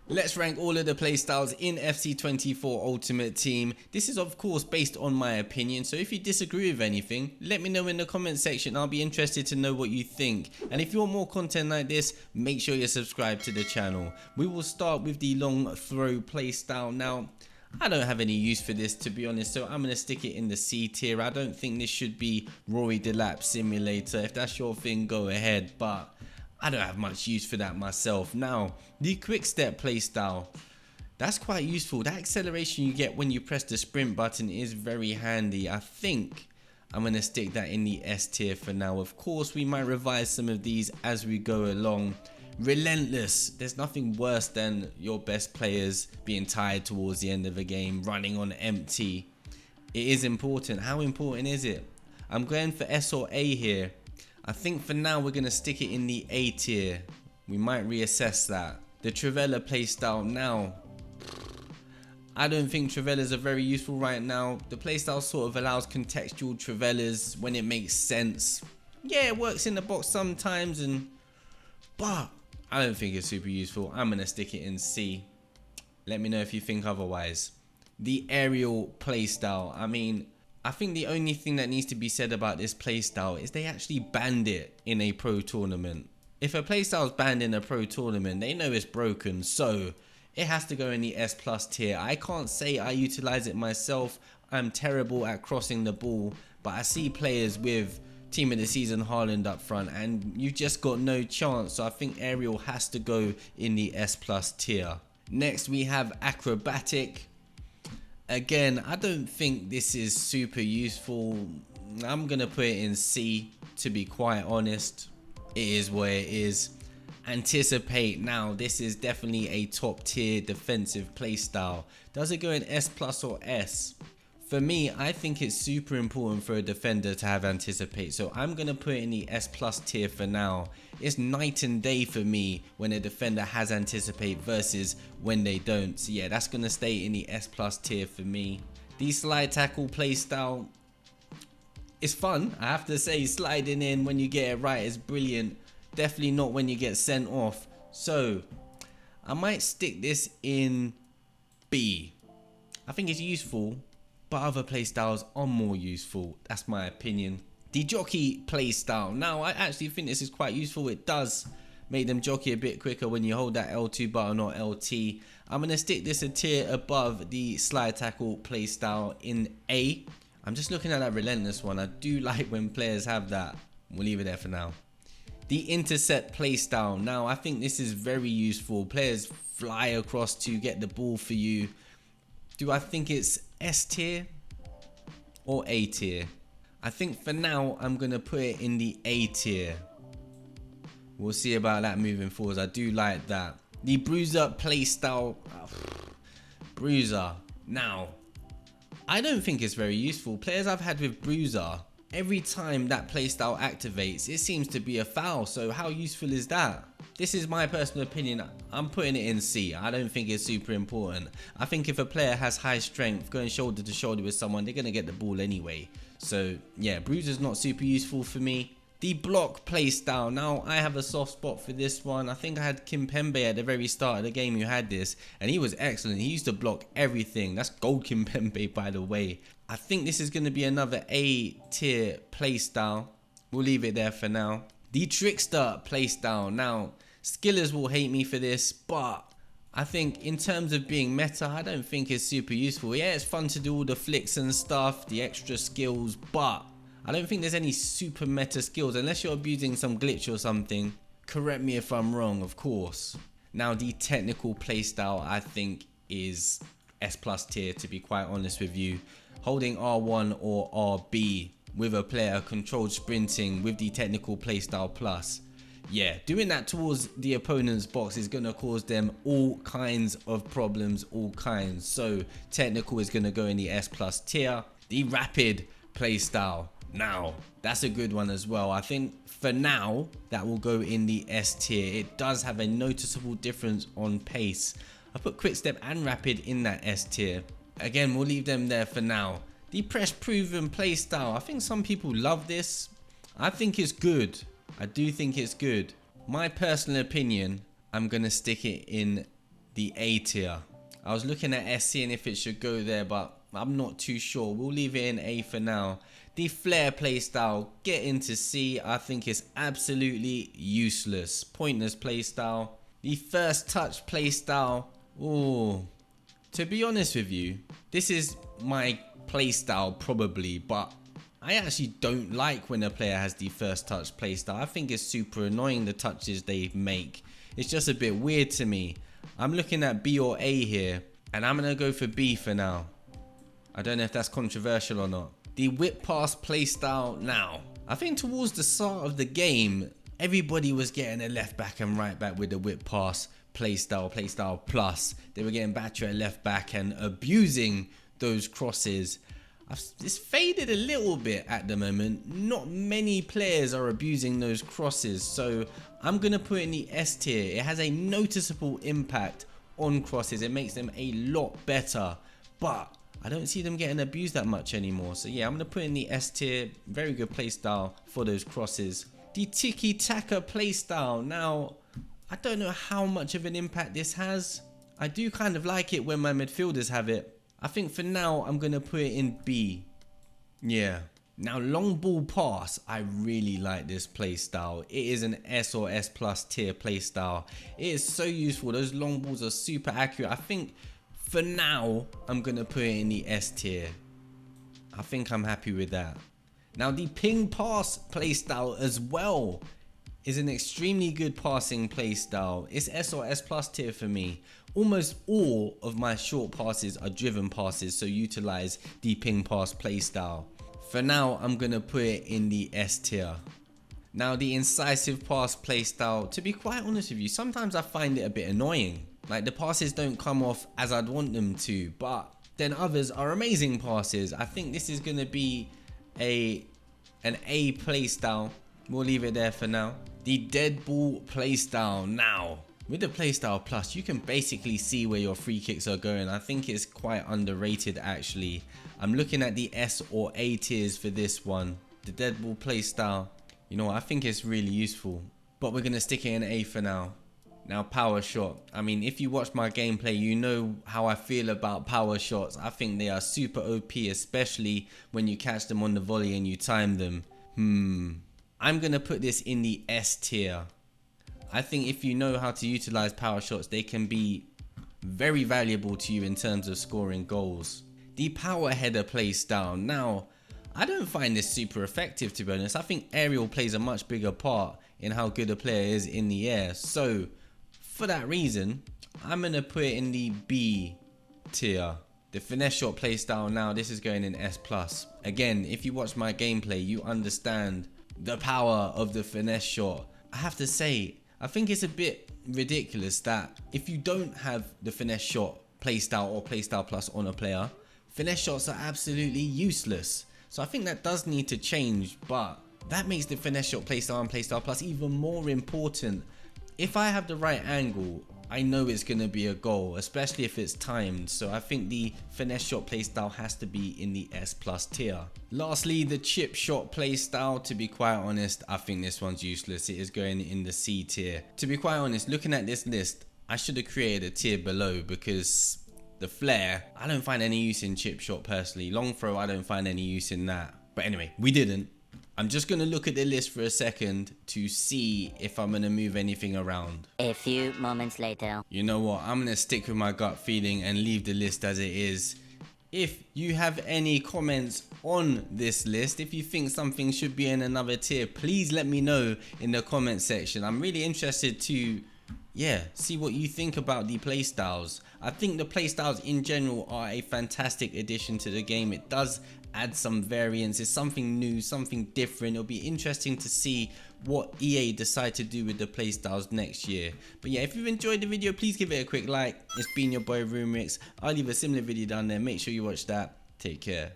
Let's rank all of the playstyles in FC24 Ultimate Team. This is of course based on my opinion, so if you disagree with anything, let me know in the comment section. I'll be interested to know what you think. And if you want more content like this, make sure you're subscribed to the channel. We will start with the long throw playstyle. Now, I don't have any use for this, to be honest, so I'm going to stick it in the C tier. I don't think this should be Rory Delap Simulator. If that's your thing, go ahead, but I don't have much use for that myself. Now, the quick step playstyle, that's quite useful. That acceleration you get when you press the sprint button is very handy. I think I'm going to stick that in the S tier for now. Of course, we might revise some of these as we go along. Relentless, there's nothing worse than your best players being tired towards the end of a game, running on empty. It is important. How important is it? I'm going for S or A here. I think for now we're going to stick it in the A tier. We might reassess that. The Trivela playstyle now. I don't think Trivelas are very useful right now. The playstyle sort of allows contextual Trivelas when it makes sense. Yeah, it works in the box sometimes, but I don't think it's super useful. I'm going to stick it in C. Let me know if you think otherwise. The aerial playstyle. I think the only thing that needs to be said about this playstyle is they actually banned it in a pro tournament. If a playstyle is banned in a pro tournament, they know it's broken, so it has to go in the S plus tier. I can't say I utilize it myself. I'm terrible at crossing the ball, but I see players with Team of the Season Haaland up front and you've just got no chance, so I think aerial has to go in the S plus tier. Next we have acrobatic. Again, I don't think this is super useful. I'm gonna put it in C, to be quite honest. It is what it is. Anticipate, now this is definitely a top tier defensive playstyle. Does it go in S plus or S? For me, I think it's super important for a defender to have anticipate, so I'm going to put it in the S plus tier for now. It's night and day for me when a defender has anticipate versus when they don't. So yeah, that's going to stay in the S plus tier for me. The slide tackle playstyle is fun. I have to say, sliding in when you get it right is brilliant. Definitely not when you get sent off. So I might stick this in B. I think it's useful, but other playstyles are more useful. That's my opinion. The jockey playstyle. Now, I actually think this is quite useful. It does make them jockey a bit quicker when you hold that L2 button or LT. I'm going to stick this a tier above the slide tackle playstyle in A. I'm just looking at that relentless one. I do like when players have that. We'll leave it there for now. The intercept playstyle. Now, I think this is very useful. Players fly across to get the ball for you. Do I think it's S tier or A tier? I think for now I'm going to put it in the A tier. We'll see about that moving forward. I do like that. The bruiser playstyle. Bruiser. Now, I don't think it's very useful. Players I've had with bruiser, every time that playstyle activates, it seems to be a foul. So how useful is that? This is my personal opinion. I'm putting it in C. I don't think it's super important. I think if a player has high strength, going shoulder to shoulder with someone, they're going to get the ball anyway. So yeah, bruiser's not super useful for me. The block playstyle. Now, I have a soft spot for this one. I think I had Kimpembe at the very start of the game who had this, and he was excellent. He used to block everything. That's gold Kimpembe, by the way. I think this is going to be another A tier playstyle. We'll leave it there for now. The trickster playstyle. Now, skillers will hate me for this, but I think in terms of being meta, I don't think it's super useful. Yeah, it's fun to do all the flicks and stuff, the extra skills, but I don't think there's any super meta skills unless you're abusing some glitch or something. Correct me if I'm wrong, of course. Now, the technical playstyle I think is S plus tier, to be quite honest with you. Holding R1 or RB with a player, controlled sprinting with the technical playstyle plus. Yeah, doing that towards the opponent's box is going to cause them all kinds of problems, all kinds. So technical is going to go in the S plus tier. The rapid playstyle. Now, that's a good one as well. I think for now, that will go in the S tier. It does have a noticeable difference on pace. I put quick step and rapid in that S tier. Again, we'll leave them there for now. The press proven playstyle. I think some people love this. I think it's good. I do think it's good. My personal opinion, I'm going to stick it in the A tier. I was looking at S seeing if it should go there, but I'm not too sure. We'll leave it in A for now. The flare playstyle, get into C. I think it's absolutely useless. Pointless playstyle. The first touch playstyle. Oh, to be honest with you, this is my playstyle probably, but I actually don't like when a player has the first touch playstyle. I think it's super annoying, the touches they make. It's just a bit weird to me. I'm looking at B or A here, and I'm going to go for B for now. I don't know if that's controversial or not. The whip pass playstyle now. I think towards the start of the game, everybody was getting a left back and right back with the whip pass playstyle plus. They were getting back to a left back and abusing those crosses. It's faded a little bit at the moment. Not many players are abusing those crosses, so I'm going to put in the S tier. It has a noticeable impact on crosses. It makes them a lot better, but I don't see them getting abused that much anymore. So yeah, I'm going to put in the S tier. Very good playstyle for those crosses. The tiki-taka playstyle. Now, I don't know how much of an impact this has. I do kind of like it when my midfielders have it. I think for now, I'm going to put it in B. Yeah. Now, long ball pass. I really like this playstyle. It is an S or S plus tier playstyle. It is so useful. Those long balls are super accurate. I think for now, I'm going to put it in the S tier. I think I'm happy with that. Now, the ping pass playstyle as well is an extremely good passing playstyle. It's S or S plus tier for me. Almost all of my short passes are driven passes, so utilize the ping pass playstyle. For now, I'm going to put it in the S tier. Now, the incisive pass playstyle, to be quite honest with you, sometimes I find it a bit annoying. Like, the passes don't come off as I'd want them to, but then others are amazing passes. I think this is going to be an A playstyle. We'll leave it there for now. The dead ball playstyle now. With the playstyle plus, you can basically see where your free kicks are going. I think it's quite underrated actually. I'm looking at the S or A tiers for this one. The dead ball playstyle, you know what, I think it's really useful. But we're going to stick it in A for now. Now, power shot. I mean, if you watch my gameplay, you know how I feel about power shots. I think they are super OP, especially when you catch them on the volley and you time them. I'm going to put this in the S tier. I think if you know how to utilize power shots, they can be very valuable to you in terms of scoring goals. The power header playstyle. Now, I don't find this super effective, to be honest. I think aerial plays a much bigger part in how good a player is in the air. So, for that reason, I'm going to put it in the B tier. The finesse shot playstyle now, this is going in S+. Again, if you watch my gameplay, you understand the power of the finesse shot. I have to say, I think it's a bit ridiculous that if you don't have the finesse shot playstyle or playstyle plus on a player, finesse shots are absolutely useless. So I think that does need to change, but that makes the finesse shot playstyle and playstyle plus even more important. If I have the right angle, I know it's going to be a goal, especially if it's timed. So I think the finesse shot playstyle has to be in the S+ tier. Lastly, the chip shot playstyle. To be quite honest, I think this one's useless. It is going in the C tier. To be quite honest, looking at this list, I should have created a tier below because the flare, I don't find any use in chip shot personally. Long throw, I don't find any use in that. But anyway, we didn't. I'm just going to look at the list for a second to see if I'm going to move anything around. A few moments later. You know what? I'm going to stick with my gut feeling and leave the list as it is. If you have any comments on this list, if you think something should be in another tier, please let me know in the comment section. I'm really interested to see what you think about the playstyles. I think the playstyles in general are a fantastic addition to the game. It does add some variance. It's something new, something different. It'll be interesting to see what EA decide to do with the playstyles next year. But yeah, if you've enjoyed the video, please give it a quick like. It's been your boy Rumix. I'll leave a similar video down there. Make sure you watch that. Take care.